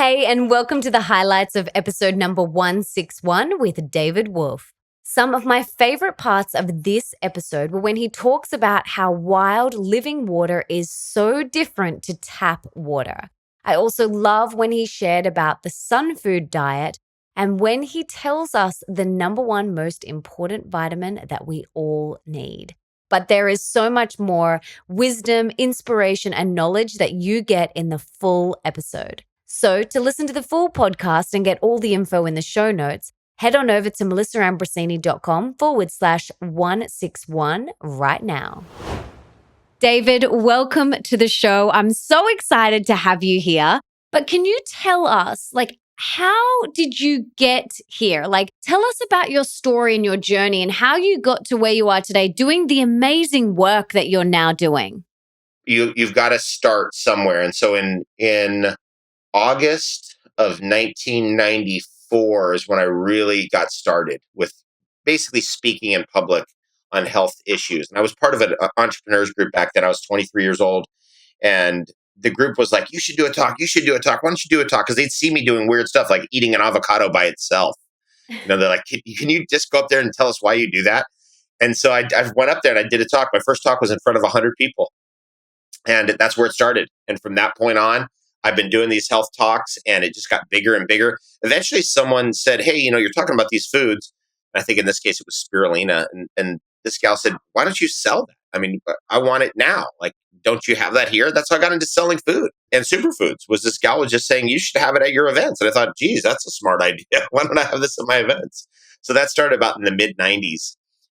Hey, and welcome to the highlights of episode number 161 with David Wolfe. Some of my favorite parts of this episode were when he talks about how wild living water is so different to tap water. I also love when he shared about the Sunfood Diet and when he tells us the number one most important vitamin that we all need. But there is so much more wisdom, inspiration, and knowledge that you get in the full episode. So to listen to the full podcast and get all the info in the show notes, head on over to melissaambrosini.com/161 right now. David, welcome to the show. I'm so excited to have you here. But can you tell us, how did you get here? Tell us about your story and your journey and how you got to where you are today doing the amazing work that you're now doing. You've got to start somewhere. And so in August of 1994 is when I really got started with basically speaking in public on health issues. And I was part of an entrepreneurs group back then. I was 23 years old. And the group was like, you should do a talk. You should do a talk. Why don't you do a talk? Because they'd see me doing weird stuff like eating an avocado by itself. They're like, can you just go up there and tell us why you do that? And so I went up there and I did a talk. My first talk was in front of 100 people. And that's where it started. And from that point on, I've been doing these health talks and it just got bigger and bigger. Eventually someone said, hey, you're talking about these foods. And I think in this case, it was spirulina. And this gal said, why don't you sell that? I mean, I want it now. Don't you have that here? That's how I got into selling food. And superfoods was this gal was just saying, you should have it at your events. And I thought, geez, that's a smart idea. Why don't I have this at my events? So that started about in the mid 90s.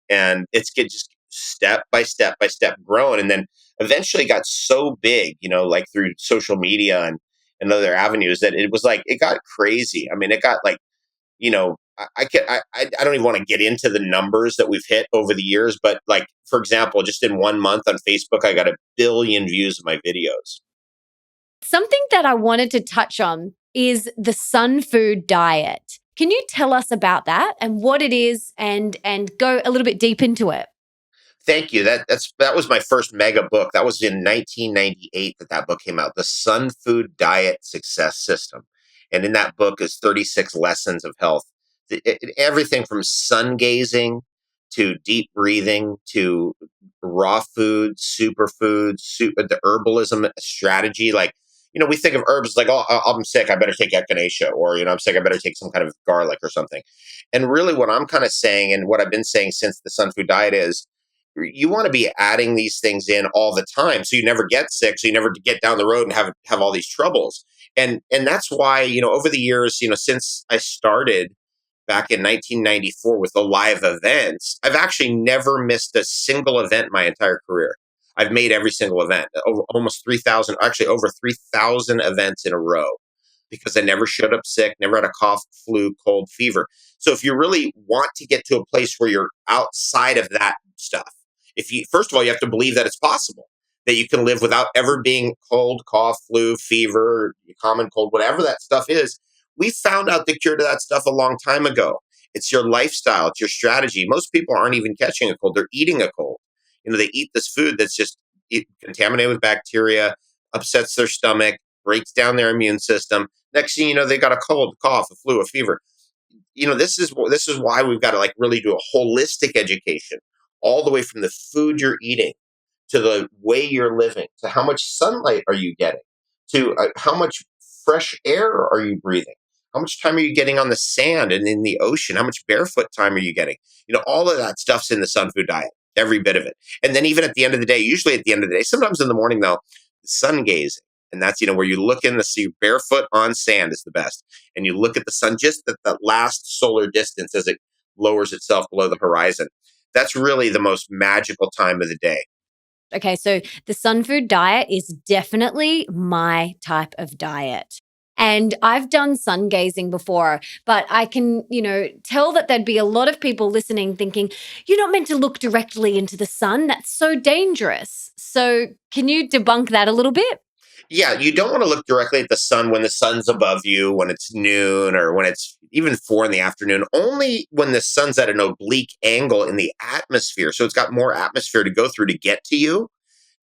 And it's just step by step growing. And then eventually got so big, through social media and other avenues that it was it got crazy. I mean, it got I don't even want to get into the numbers that we've hit over the years, but for example, just in 1 month on Facebook, I got 1 billion views of my videos. Something that I wanted to touch on is the Sunfood Diet. Can you tell us about that and what it is and go a little bit deep into it? Thank you. That was my first mega book. That was in 1998 that book came out, The Sunfood Diet Success System. And in that book is 36 lessons of health. Everything from sun gazing to deep breathing to raw foods, superfoods, the herbalism strategy. We think of herbs like, oh, I'm sick, I better take echinacea, or, I'm sick, I better take some kind of garlic or something. And really what I'm kind of saying, and what I've been saying since the Sunfood Diet is, you want to be adding these things in all the time so you never get sick, so you never get down the road and have all these troubles. And that's why, over the years, since I started back in 1994 with the live events, I've actually never missed a single event my entire career. I've made every single event, almost 3,000, actually over 3,000 events in a row, because I never showed up sick, never had a cough, flu, cold, fever. So if you really want to get to a place where you're outside of that stuff, first of all, you have to believe that it's possible, that you can live without ever being cold, cough, flu, fever, common cold, whatever that stuff is. We found out the cure to that stuff a long time ago. It's your lifestyle. It's your strategy. Most people aren't even catching a cold. They're eating a cold. They eat this food that's just contaminated with bacteria, upsets their stomach, breaks down their immune system. Next thing you know, they got a cold, cough, a flu, a fever. This is why we've got to really do a holistic education, all the way from the food you're eating to the way you're living, to how much sunlight are you getting, to how much fresh air are you breathing, how much time are you getting on the sand and in the ocean, how much barefoot time are you getting. All of that stuff's in the Sunfood Diet, every bit of it. And then even at the end of the day, usually at the end of the day, sometimes in the morning though, sun gazing. And that's, where you look in the sea, barefoot on sand is the best. And you look at the sun just at the last solar distance as it lowers itself below the horizon. That's really the most magical time of the day. Okay, so the Sunfood Diet is definitely my type of diet. And I've done sun gazing before, but I can, tell that there'd be a lot of people listening thinking, you're not meant to look directly into the sun. That's so dangerous. So can you debunk that a little bit? Yeah, you don't want to look directly at the sun when the sun's above you, when it's noon, or when it's even 4 in the afternoon. Only when the sun's at an oblique angle in the atmosphere. So it's got more atmosphere to go through to get to you.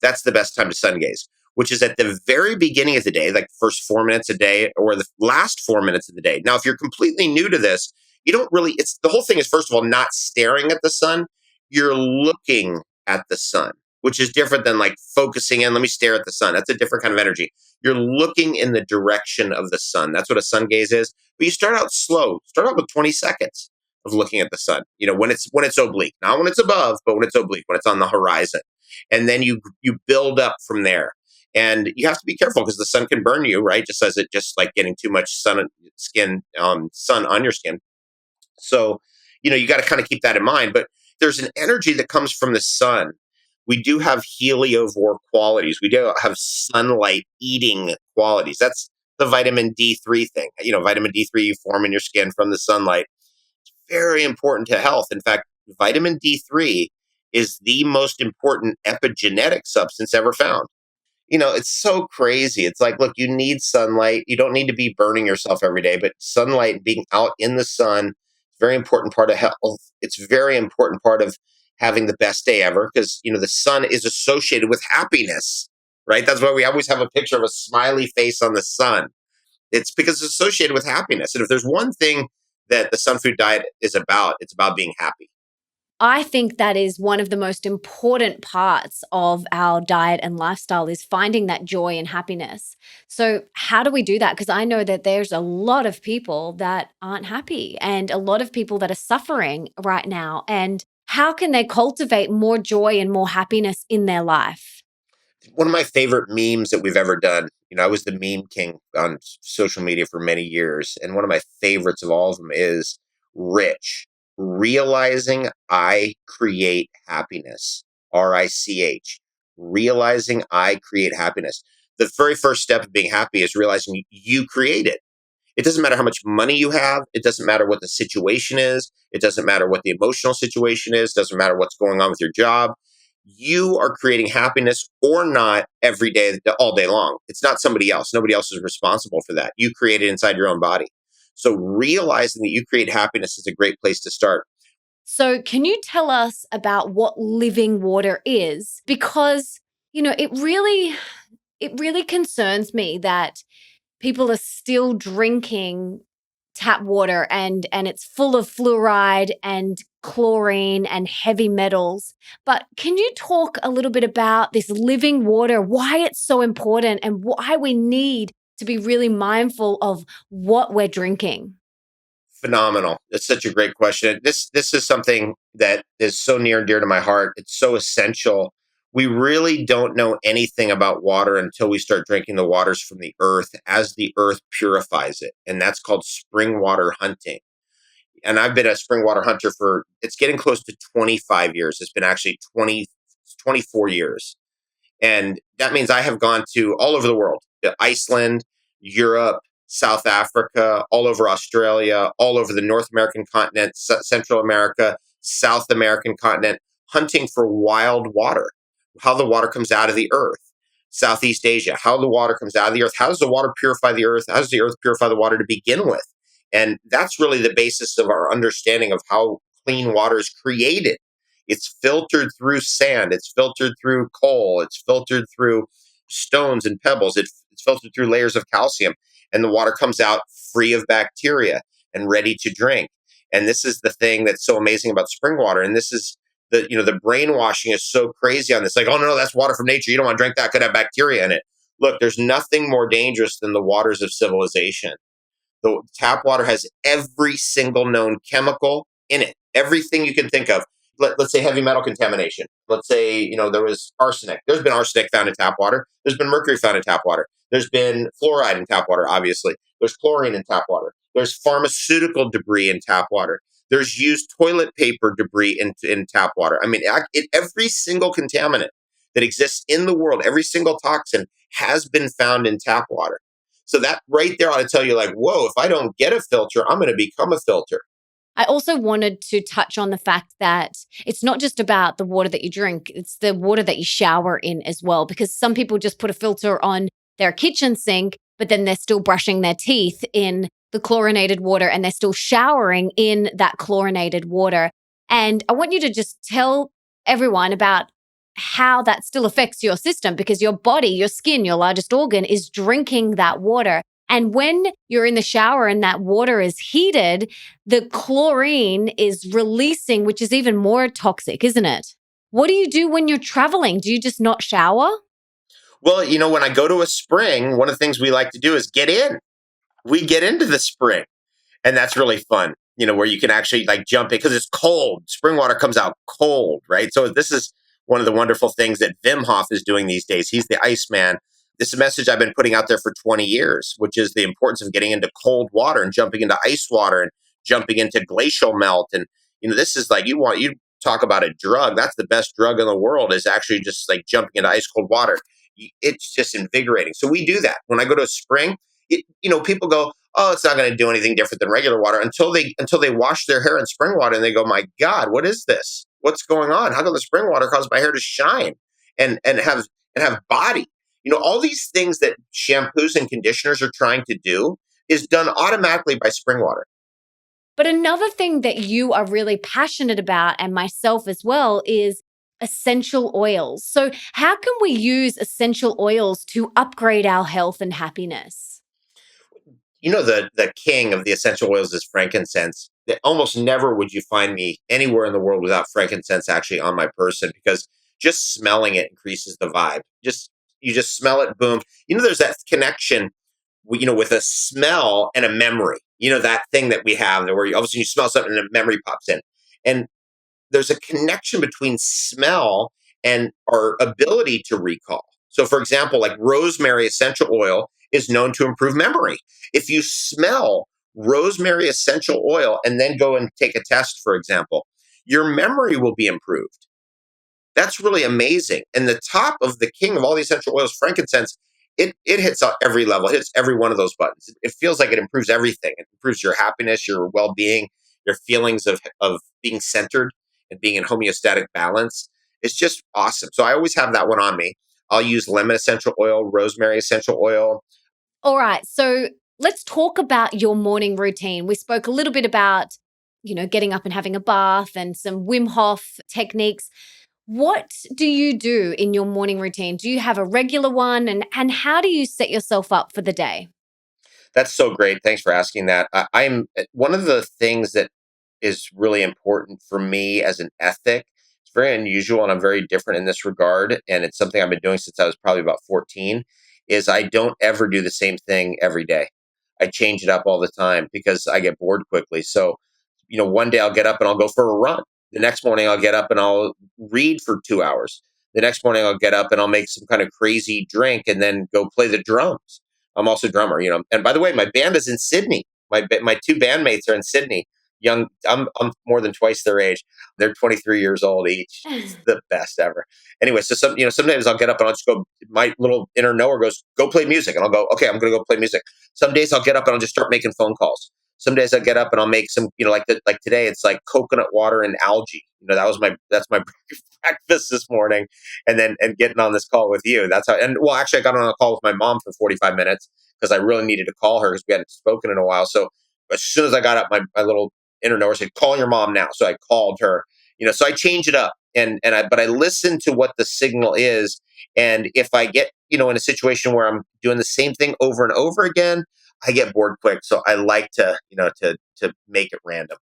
That's the best time to sun gaze. which is at the very beginning of the day, like the first 4 minutes a day or the last 4 minutes of the day. Now, if you're completely new to this, you don't really, it's the whole thing is, first of all, not staring at the sun. You're looking at the sun, which is different than like focusing in. Let me stare at the sun. That's a different kind of energy. You're looking in the direction of the sun. That's what a sun gaze is. But you start out slow. Start out with 20 seconds of looking at the sun. When it's oblique, not when it's above, but when it's oblique, when it's on the horizon. And then you build up from there. And you have to be careful because the sun can burn you, right? Just like getting too much sun on your skin. So, you got to kind of keep that in mind. But there's an energy that comes from the sun. We do have heliovore qualities. We do have sunlight eating qualities. That's the vitamin D3 thing. Vitamin D3 you form in your skin from the sunlight. It's very important to health. In fact, vitamin D3 is the most important epigenetic substance ever found. It's so crazy. It's like, look, you need sunlight. You don't need to be burning yourself every day, but sunlight, being out in the sun, very important part of health. It's very important part of having the best day ever because, the sun is associated with happiness, right? That's why we always have a picture of a smiley face on the sun. It's because it's associated with happiness. And if there's one thing that the Sunfood Diet is about, it's about being happy. I think that is one of the most important parts of our diet and lifestyle is finding that joy and happiness. So how do we do that? Because I know that there's a lot of people that aren't happy and a lot of people that are suffering right now. And how can they cultivate more joy and more happiness in their life? One of my favorite memes that we've ever done, I was the meme king on social media for many years. And one of my favorites of all of them is Rich. Realizing I create happiness, RICH, realizing I create happiness. The very first step of being happy is realizing you create it. It doesn't matter how much money you have. It doesn't matter what the situation is. It doesn't matter what the emotional situation is. It doesn't matter what's going on with your job. You are creating happiness or not every day, all day long. It's not somebody else. Nobody else is responsible for that. You create it inside your own body. So realizing that you create happiness is a great place to start. So can you tell us about what living water is? Because, it really concerns me that people are still drinking tap water and it's full of fluoride and chlorine and heavy metals. But can you talk a little bit about this living water, why it's so important and why we need to be really mindful of what we're drinking? Phenomenal. That's such a great question. This is something that is so near and dear to my heart. It's so essential. We really don't know anything about water until we start drinking the waters from the earth as the earth purifies it. And that's called spring water hunting. And I've been a spring water hunter it's getting close to 25 years. It's been actually 24 years. And that means I have gone to all over the world, to Iceland, Europe, South Africa, all over Australia, all over the North American continent, Central America, South American continent, hunting for wild water, how the water comes out of the earth. Southeast Asia, how the water comes out of the earth. How does the water purify the earth? How does the earth purify the water to begin with? And that's really the basis of our understanding of how clean water is created. It's filtered through sand. It's filtered through coal. It's filtered through stones and pebbles. It's filtered through layers of calcium. And the water comes out free of bacteria and ready to drink. And this is the thing that's so amazing about spring water. And this is the brainwashing is so crazy on this. Like, oh, no, that's water from nature. You don't want to drink that. It could have bacteria in it. Look, there's nothing more dangerous than the waters of civilization. The tap water has every single known chemical in it, everything you can think of. Let's say heavy metal contamination. Let's say, there was arsenic. There's been arsenic found in tap water. There's been mercury found in tap water. There's been fluoride in tap water, obviously. There's chlorine in tap water. There's pharmaceutical debris in tap water. There's used toilet paper debris in tap water. I mean, every single contaminant that exists in the world, every single toxin has been found in tap water. So that right there ought to tell you, like, whoa, if I don't get a filter, I'm going to become a filter. I also wanted to touch on the fact that it's not just about the water that you drink, it's the water that you shower in as well, because some people just put a filter on their kitchen sink, but then they're still brushing their teeth in the chlorinated water and they're still showering in that chlorinated water. And I want you to just tell everyone about how that still affects your system because your body, your skin, your largest organ is drinking that water. And when you're in the shower and that water is heated, the chlorine is releasing, which is even more toxic, isn't it? What do you do when you're traveling? Do you just not shower? Well, when I go to a spring, one of the things we like to do is get in. We get into the spring. And that's really fun, where you can actually like jump in because it's cold. Spring water comes out cold, right? So this is one of the wonderful things that Wim Hof is doing these days. He's the Iceman. This is a message I've been putting out there for 20 years, which is the importance of getting into cold water and jumping into ice water and jumping into glacial melt. And, this is like you talk about a drug. That's the best drug in the world is actually just like jumping into ice cold water. It's just invigorating. So we do that. When I go to a spring, people go, oh, it's not going to do anything different than regular water until they wash their hair in spring water and they go, my God, what is this? What's going on? How come the spring water causes my hair to shine and have body? All these things that shampoos and conditioners are trying to do is done automatically by spring water. But another thing that you are really passionate about, and myself as well, is essential oils. So, how can we use essential oils to upgrade our health and happiness? The king of the essential oils is frankincense. Almost never would you find me anywhere in the world without frankincense actually on my person because just smelling it increases the vibe. You just smell it, boom. There's that connection, with a smell and a memory. That thing that we have where all of a sudden you smell something and a memory pops in, and there's a connection between smell and our ability to recall. So, for example, like rosemary essential oil is known to improve memory. If you smell rosemary essential oil and then go and take a test, for example, your memory will be improved. That's really amazing. And the top of the king of all the essential oils, frankincense, it hits every level, it hits every one of those buttons. It feels like it improves everything. It improves your happiness, your well-being, your feelings of being centered and being in homeostatic balance. It's just awesome. So I always have that one on me. I'll use lemon essential oil, rosemary essential oil. All right. So, let's talk about your morning routine. We spoke a little bit about, getting up and having a bath and some Wim Hof techniques. What do you do in your morning routine? Do you have a regular one? And how do you set yourself up for the day? That's so great. Thanks for asking that. I'm one of the things that is really important for me as an ethic. It's very unusual, and I'm very different in this regard. And it's something I've been doing since I was probably about 14. Is I don't ever do the same thing every day. I change it up all the time because I get bored quickly. So, one day I'll get up and I'll go for a run. The next morning I'll get up and I'll read for 2 hours. The next morning I'll get up and I'll make some kind of crazy drink and then go play the drums. I'm also a drummer, And by the way, my band is in Sydney. My two bandmates are in Sydney. Young, I'm more than twice their age. They're 23 years old each. It's the best ever. Anyway, so sometimes I'll get up and I'll just go. My little inner knower goes, "Go play music," and I'll go, "Okay, I'm going to go play music." Some days I'll get up and I'll just start making phone calls. Some days I'll get up and I'll make some, like today it's like coconut water and algae. That's my breakfast this morning, and getting on this call with you. That's how. And well, actually, I got on a call with my mom for 45 minutes because I really needed to call her because we hadn't spoken in a while. So as soon as I got up, my little inner knower said, "Call your mom now." So I called her. So I change it up, but I listen to what the signal is, and if I get in a situation where I'm doing the same thing over and over again, I get bored quick. So I like to to make it random.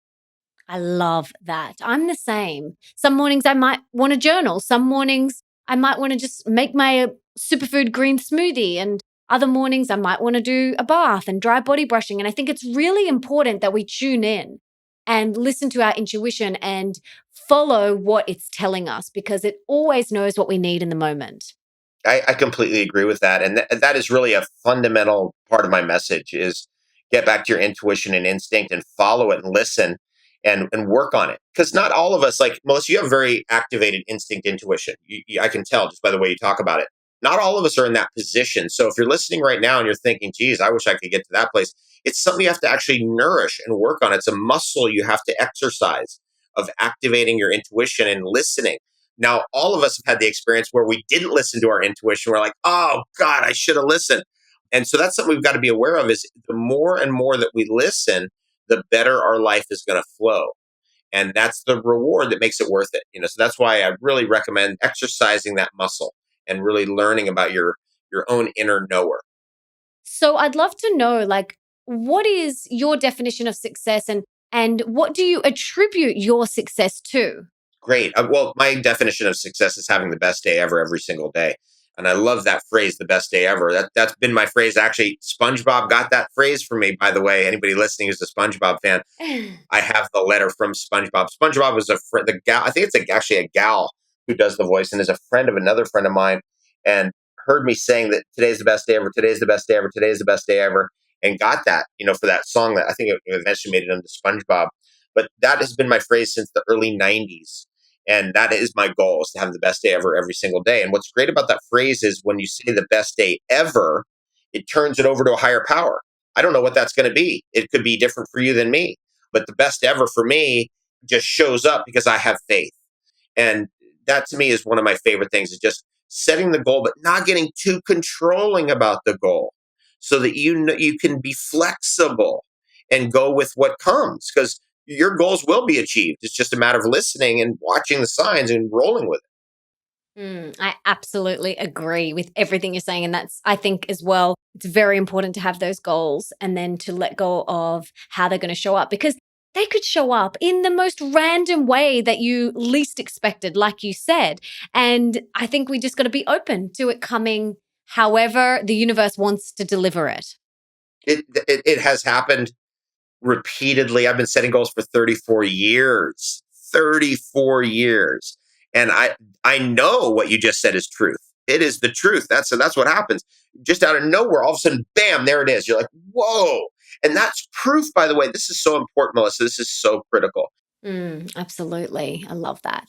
I love that. I'm the same. Some mornings I might want to journal. Some mornings I might want to just make my superfood green smoothie. And other mornings I might want to do a bath and dry body brushing. And I think it's really important that we tune in and listen to our intuition and follow what it's telling us because it always knows what we need in the moment. I completely agree with that, and that is really a fundamental part of my message: is get back to your intuition and instinct and follow it and listen and work on it. Because not all of us, like Melissa, you have very activated instinct intuition. I can tell just by the way you talk about it. Not all of us are in that position. So if you're listening right now and you're thinking, "Geez, I wish I could get to that place," it's something you have to actually nourish and work on. It's a muscle you have to exercise of activating your intuition and listening. Now, all of us have had the experience where we didn't listen to our intuition. We're like, "Oh God, I should have listened." And so that's something we've got to be aware of is the more and more that we listen, the better our life is going to flow. And that's the reward that makes it worth it. So that's why I really recommend exercising that muscle and really learning about your own inner knower. So I'd love to know, like, what is your definition of success, and what do you attribute your success to? Great. Well, my definition of success is having the best day ever every single day. And I love that phrase, the best day ever. That's been my phrase. Actually, SpongeBob got that phrase from me, by the way. Anybody listening who's a SpongeBob fan, I have the letter from SpongeBob. SpongeBob was the gal. I think it's actually a gal who does the voice, and is a friend of another friend of mine, and heard me saying that today's the best day ever. Today's the best day ever. Today's the best day ever, and got that for that song that I think it eventually made it into SpongeBob. But that has been my phrase since the early '90s, and that is my goal: is to have the best day ever every single day. And what's great about that phrase is when you say the best day ever, it turns it over to a higher power. I don't know what that's going to be. It could be different for you than me, but the best ever for me just shows up because I have faith. And that to me is one of my favorite things, is just setting the goal, but not getting too controlling about the goal, so that you can be flexible and go with what comes, because your goals will be achieved. It's just a matter of listening and watching the signs and rolling with it. I absolutely agree with everything you're saying. And that's, I think, as well, it's very important to have those goals and then to let go of how they're going to show up, because they could show up in the most random way that you least expected, like you said. And I think we just got to be open to it coming however the universe wants to deliver it. It has happened repeatedly. I've been setting goals for 34 years. 34 years. And I know what you just said is truth. It is the truth. That's what happens. Just out of nowhere, all of a sudden, bam, there it is. You're like, whoa. And that's proof, by the way. This is so important, Melissa. This is so critical. Absolutely. I love that.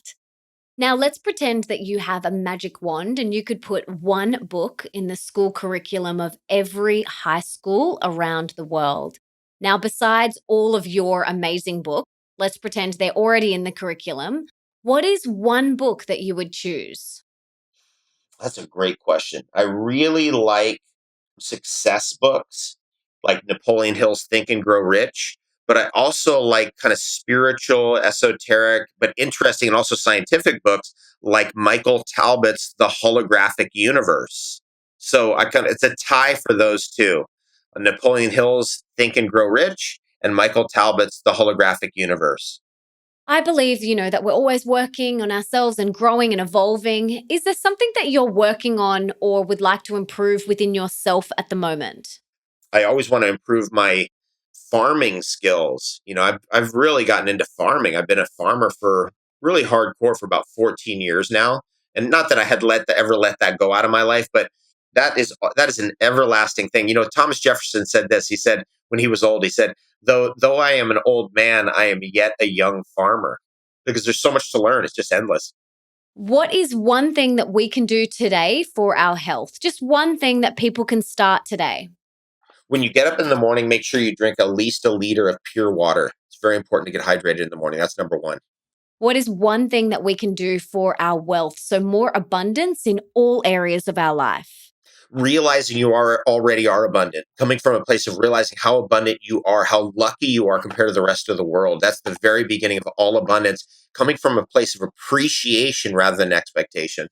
Now, let's pretend that you have a magic wand and you could put one book in the school curriculum of every high school around the world. Now, besides all of your amazing books, let's pretend they're already in the curriculum. What is one book that you would choose? That's a great question. I really like success books like Napoleon Hill's Think and Grow Rich, but I also like kind of spiritual, esoteric, but interesting and also scientific books like Michael Talbot's The Holographic Universe. So it's a tie for those two. Napoleon Hill's Think and Grow Rich and Michael Talbot's The Holographic Universe. I believe, that we're always working on ourselves and growing and evolving. Is there something that you're working on or would like to improve within yourself at the moment? I always want to improve my farming skills. I've really gotten into farming. I've been a farmer for really hardcore for about 14 years now. And not that I had ever let that go out of my life, but that is an everlasting thing. Thomas Jefferson said this. He said when he was old, he said, though I am an old man, I am yet a young farmer, because there's so much to learn. It's just endless. What is one thing that we can do today for our health? Just one thing that people can start today. When you get up in the morning, make sure you drink at least a liter of pure water. It's very important to get hydrated in the morning. That's number one. What is one thing that we can do for our wealth? So more abundance in all areas of our life. Realizing you already are abundant, coming from a place of realizing how abundant you are, how lucky you are compared to the rest of the world. That's the very beginning of all abundance, coming from a place of appreciation rather than expectation.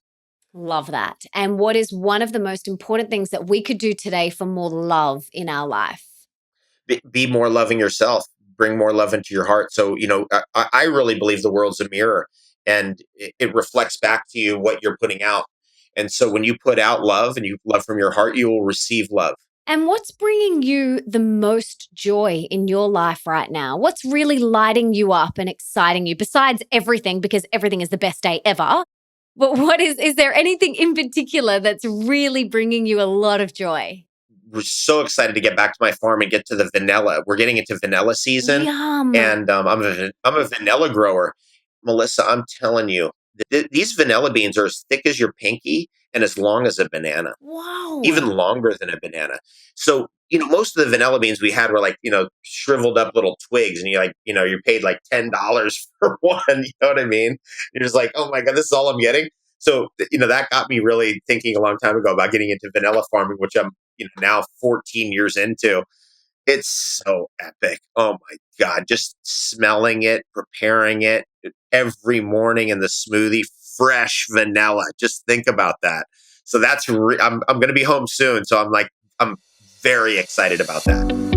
Love that. And what is one of the most important things that we could do today for more love in our life? Be more loving yourself, bring more love into your heart. So, I really believe the world's a mirror, and it reflects back to you what you're putting out. And so when you put out love and you love from your heart, you will receive love. And what's bringing you the most joy in your life right now? What's really lighting you up and exciting you besides everything, because everything is the best day ever? But is there anything in particular that's really bringing you a lot of joy? We're so excited to get back to my farm and get to the vanilla. We're getting into vanilla season, Yum. and I'm a vanilla grower. Melissa, I'm telling you, these vanilla beans are as thick as your pinky and as long as a banana, Whoa. even longer than a banana. So, most of the vanilla beans we had were like, shriveled up little twigs, and you paid like $10 for one. You know what I mean? You're just like, oh my God, this is all I'm getting. So, that got me really thinking a long time ago about getting into vanilla farming, which I'm, now 14 years into. It's so epic. Oh my God. Just smelling it, preparing it every morning in the smoothie, fresh vanilla. Just think about that. So I'm going to be home soon. So I'm very excited about that.